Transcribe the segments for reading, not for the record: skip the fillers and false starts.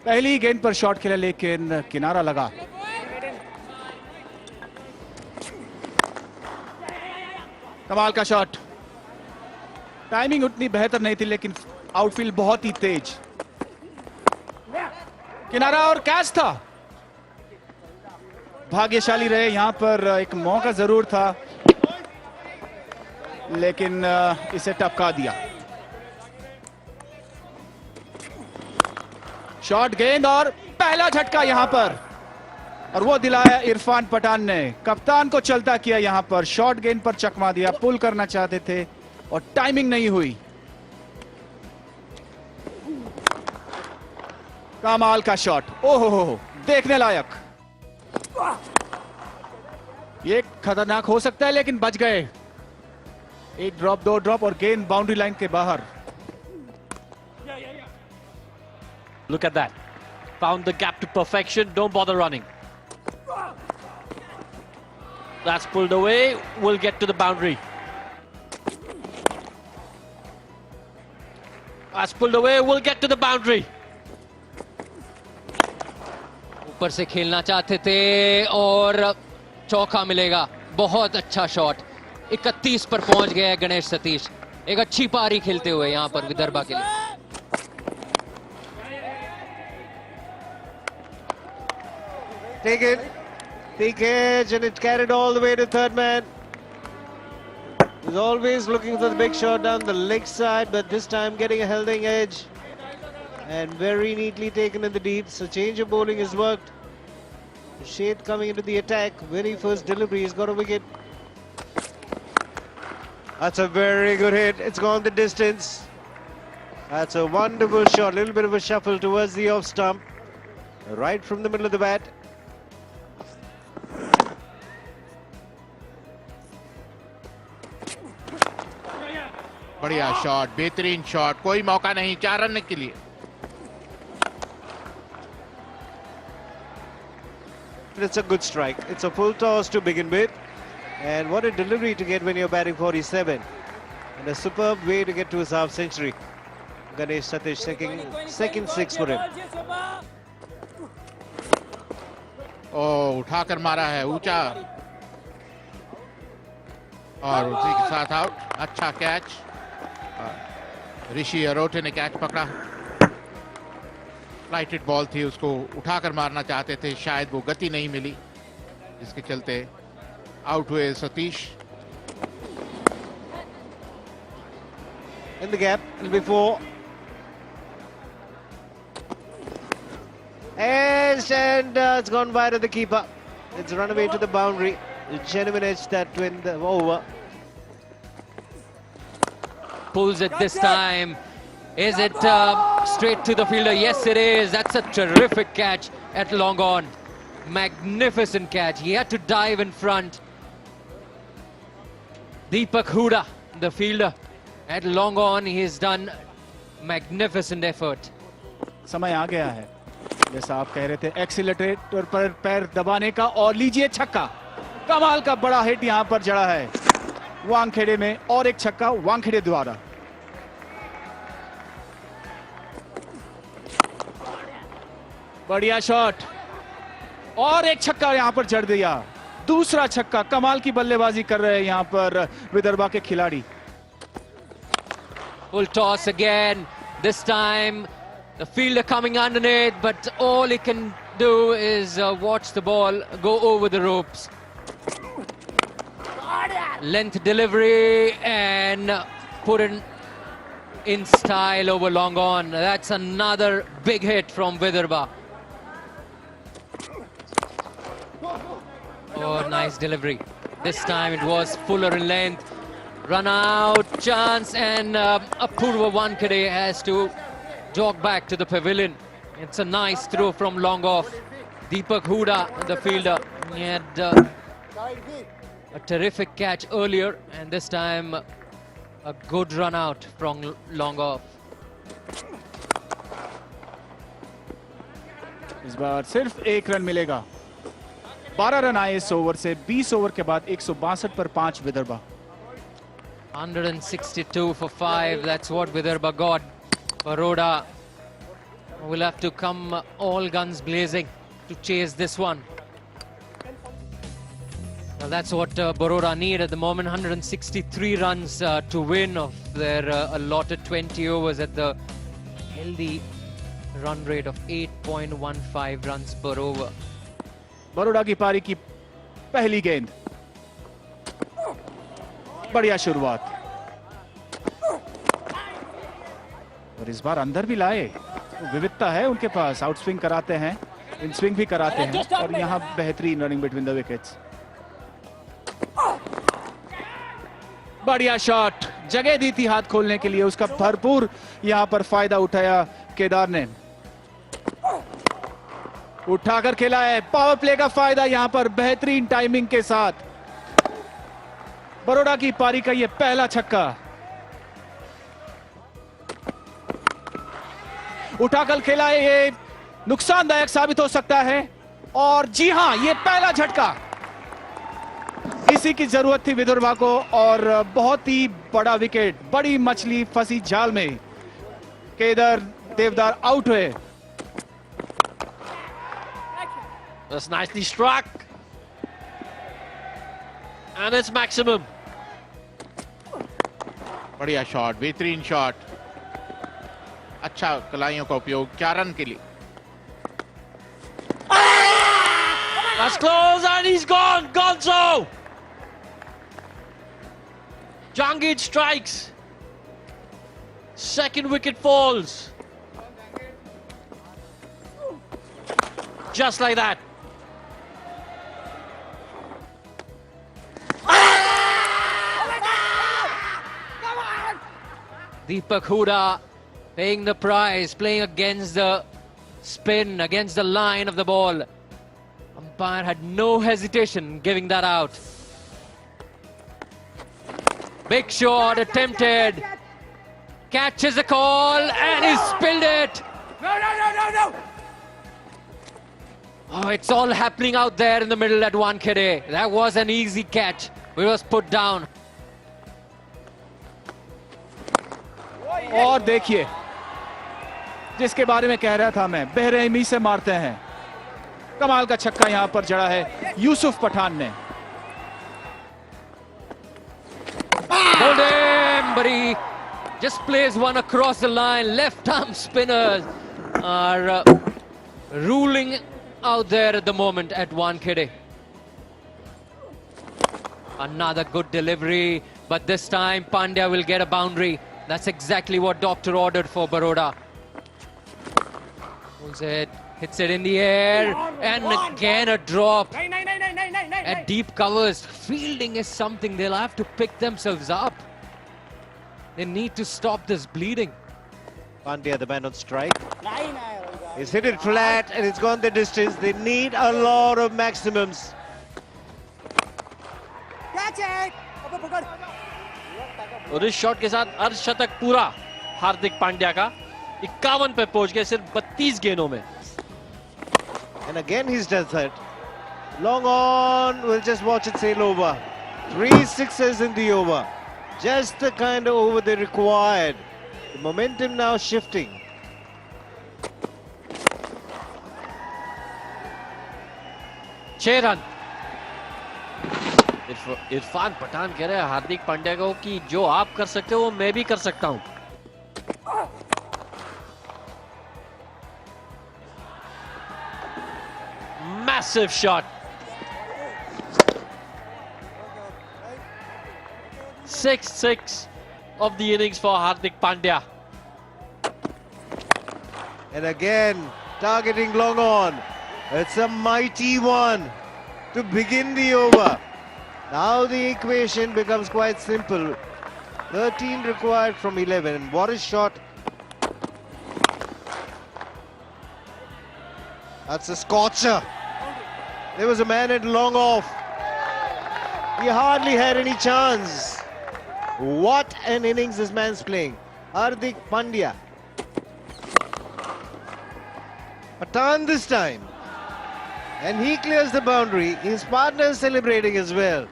पहली गेंद पर शॉट खेला लेकिन किनारा लगा। कमाल का शॉट। टाइमिंग उतनी बेहतर नहीं थी लेकिन आउटफील्ड बहुत ही तेज। किनारा और कैच था। भाग्यशाली रहे, यहां पर एक मौका जरूर था लेकिन इसे टपका दिया। शॉट गेंद और पहला झटका यहां पर, और वो दिलाया इरफान पठान ने। कप्तान को चलता किया यहां पर, शॉट गेंद पर चकमा दिया। पुल करना चाहते थे और टाइमिंग नहीं हुई। कमाल का शॉट, ओहो देखने लायक। ये खतरनाक हो सकता है लेकिन बच गए। एक ड्रॉप, दो ड्रॉप और गेंद बाउंड्री लाइन के बाहर। Look at that. Found the gap to perfection. Don't bother running. That's pulled away. Will get to the boundary. That's pulled away. Will get to the boundary. ऊपर से खेलना चाहते थे और चौका मिलेगा। बहुत अच्छा शॉट। 31 पर पहुंच गया गणेश सतीश। एक अच्छी पारी खेलते हुए यहां पर विदर्भा के लिए। Taken, thick edge, and it carried all the way to third man. He's always looking for the big shot down the leg side, but this time getting a holding edge. And very neatly taken in the deep, so change of bowling has worked. Shade coming into the attack, very first delivery, he's got a wicket. That's a very good hit, it's gone the distance. That's a wonderful shot, a little bit of a shuffle towards the off stump. Right from the middle of the bat. बढ़िया shot, बेहतरीन shot, कोई मौका नहीं 4 run के लिए। It's a good strike. It's a full toss to begin with, and what a delivery to get when you're batting 47, and a superb way to get to his half century. Ganesh Satish second six for him. ओ उठाकर मारा है ऊंचा और उसी के साथ out. अच्छा catch, ऋषि अरोठे ने कैच पकड़ा। फ्लाइटेड बॉल थी, उसको उठाकर मारना चाहते थे, शायद वो गति नहीं मिली जिसके चलते आउट हुए Satish. In the gap, before. And it's gone wide of the keeper. It's run away to the boundary. A genuine edge that win the over. Pulls it this time. Is it straight to the fielder? Yes, it is. That's a terrific catch at long on. Magnificent catch. He had to dive in front. Deepak Hooda, the fielder, at long on. He has done magnificent effort. समय आ गया है, जैसा आप कह रहे थे, accelerator पर पैर दबाने का, और लीजिए छक्का। कमाल का बड़ा हिट यहां पर जड़ा है वानखेड़े में, और एक छक्का वानखेड़े द्वारा। बढ़िया शॉट और एक छक्का यहां पर जड़ दिया। दूसरा छक्का। कमाल की बल्लेबाजी कर रहे हैं यहां पर विदर्भा के खिलाड़ी। Full toss again. This time the fielder coming underneath, but all he can do is watch the ball go over the ropes. Length delivery and put it in style over long on. That's another big hit from Vidarbha. Oh, nice delivery. This time it was fuller in length. Run out, chance, and Apurva Wankhede has to jog back to the pavilion. It's a nice throw from long off. Deepak Hooda, the fielder, he had a terrific catch earlier, and this time a good run out from long off. इस बार सिर्फ एक run मिलेगा। 12 run आए इस over से। 20 over के बाद 162 पर 5 Vidarbha. 162 for 5. That's what Vidarbha got. Baroda will have to come all guns blazing to chase this one. Well, that's what Baroda need at the moment. 163 runs to win of their allotted 20 overs at the healthy run rate of 8.15 runs per over. Baroda की पारी की पहली गेंद, बढ़िया शुरुआत और इस बार अंदर भी लाए। विविधता है उनके पास, आउट स्विंग कराते हैं, इन स्विंग भी कराते हैं और यहाँ बेहतरीन रनिंग बिटवीन द विकेट्स। बढ़िया शॉट, जगह दी थी हाथ खोलने के लिए, उसका भरपूर यहाँ पर फायदा उठाया केदार ने। उठाकर खेला है, पावर प्ले का फायदा यहाँ पर बेहतरीन टाइमिंग के साथ। बरोड़ा की पारी का ये पहला छक्का। उठाकर खेला है, ये नुकसानदायक साबित हो सकता है और जी हां, ये पहला झटका। इसी की जरूरत थी विदर्भा को और बहुत ही बड़ा विकेट, बड़ी मछली फंसी जाल में। केदार देवदार आउट हुए। That's nicely struck. And it's maximum. बढ़िया शॉट, बेहतरीन शॉट, अच्छा कलाइयों का उपयोग 4 रन के लिए। That's close and he's gone. Gonzo. Jangid strikes. Second wicket falls. Just like that. Deepak Hooda paying the price, playing against the spin, against the line of the ball. Umpire had no hesitation giving that out. Big shot attempted. Catches the call and he spilled it. No. Oh, it's all happening out there in the middle at Wankhede. That was an easy catch. It was put down. और देखिए, जिसके बारे में कह रहा था मैं, बेरहमी से मारते हैं। कमाल का छक्का यहां पर जड़ा है यूसुफ पठान ने। Hold him, but he just plays one across the line. Left arm spinners are ruling out there at the moment at Wankhede. Another good delivery, but this time Pandya will get a boundary. That's exactly what Doctor ordered for Baroda. Pulls it, hits it in the air, and again a drop. At deep covers, fielding is something they'll have to pick themselves up. They need to stop this bleeding. Pandya, the man on strike. He's hit it flat and it's gone the distance. They need a lot of maximums. और इस shot के साथ अर्धशतक पूरा हार्दिक पांड्या का। 51 पे पहुंच गए सिर्फ 32 गेंदों में। And again he's done that. Long on, we'll just watch it sail over. 3 sixes in the over. Just the kind of over they required. The momentum now shifting. Run. Irfan Pathan कह रहे हैं हार्दिक पांड्या को कि जो आप कर सकते हो वो मैं भी कर सकता हूं। Massive shot. 6 of the innings for Hardik Pandya. And again, targeting long on. It's a mighty one to begin the over. Now the equation becomes quite simple. 13 required from 11. What a shot. That's a scorcher. There was a man at long off. He hardly had any chance. What an innings this man's playing. Hardik Pandya. Patan this time. And he clears the boundary. His partner is celebrating as well.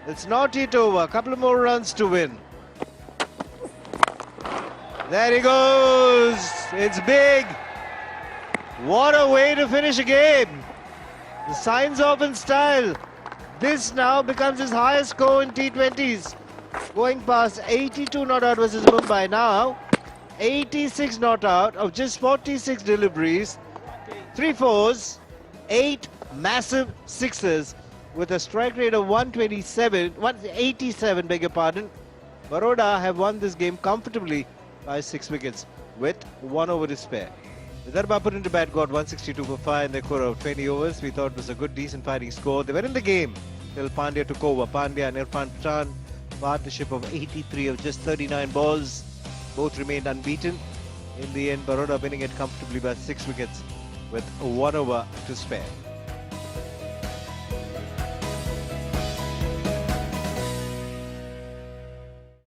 It's not yet over. A couple more runs to win. There he goes. It's big. What a way to finish a game. The signs off in style. This now becomes his highest score in T20s. Going past 82 not out versus Mumbai. Now 86 not out of just 46 deliveries. 3 fours, 8 massive sixes with a strike rate of 187, beg your pardon. Baroda have won this game comfortably by 6 wickets with 1 over to spare. Vidarbha put into bat, got 162 for 5 in their core of 20 overs. We thought it was a good, decent fighting score. They were in the game till Pandya took over. Pandya and Irfan Pathan, partnership of 83 of just 39 balls. Both remained unbeaten. In the end, Baroda winning it comfortably by 6 wickets with 1 over to spare.